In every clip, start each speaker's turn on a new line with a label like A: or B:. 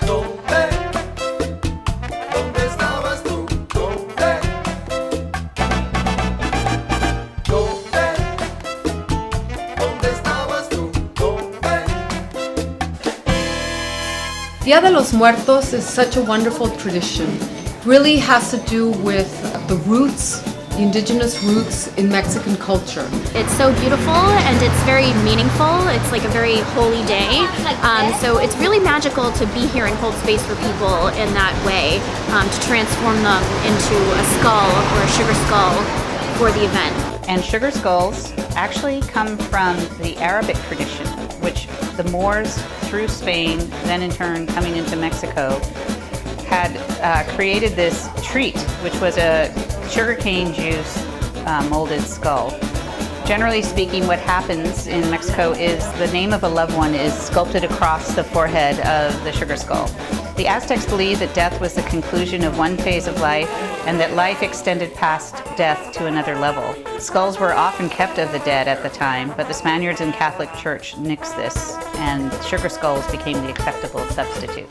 A: ¿Dónde? ¿Dónde estabas tú? ¿Dónde? ¿Dónde? ¿Dónde estabas tú? ¿Dónde?
B: Dia de los Muertos is such a wonderful tradition. Really has to do with the roots, the indigenous roots in Mexican culture.
C: It's so beautiful and it's very meaningful. It's like a very holy day. So it's really magical to be here and hold space for people in that way, to transform them into a skull or a sugar skull for the event.
D: And sugar skulls actually come from the Arabic tradition, which the Moors through Spain, then in turn coming into Mexico, had created this treat, which was a sugarcane juice molded skull. Generally speaking, what happens in Mexico is the name of a loved one is sculpted across the forehead of the sugar skull. The Aztecs believed that death was the conclusion of one phase of life and that life extended past death to another level. Skulls were often kept of the dead at the time, but the Spaniards and Catholic Church nixed this, and sugar skulls became the acceptable substitute.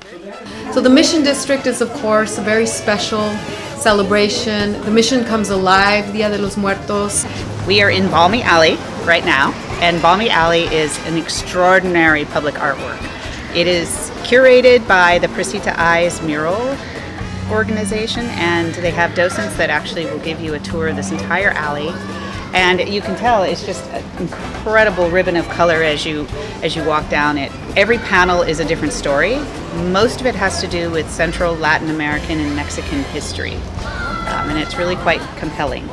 B: So the Mission District is, of course, a very special celebration. The mission comes alive, Dia de los Muertos.
D: We are in Balmy Alley right now, and Balmy Alley is an extraordinary public artwork. It is curated by the Presita Eyes Mural organization, and they have docents that actually will give you a tour of this entire alley. And you can tell it's just an incredible ribbon of color as you walk down it. Every panel is a different story. Most of it has to do with Central, Latin American, and Mexican history. And it's really quite compelling.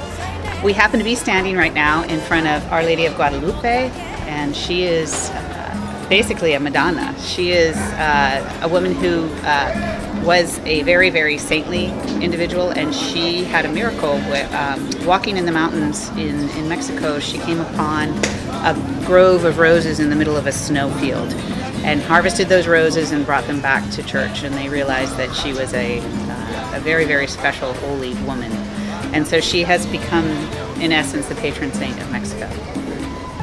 D: We happen to be standing right now in front of Our Lady of Guadalupe, and she is basically a Madonna. She is a woman who was a very, very saintly individual, and she had a miracle with, walking in the mountains in Mexico. She came upon a grove of roses in the middle of a snowfield and harvested those roses and brought them back to church, and they realized that she was a very, very special holy woman. And so she has become, in essence, the patron saint of Mexico.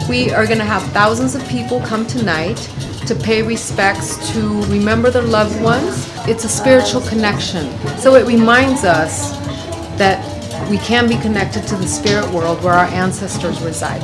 B: We are going to have thousands of people come tonight to pay respects, to remember their loved ones. It's a spiritual connection. So it reminds us that we can be connected to the spirit world where our ancestors reside.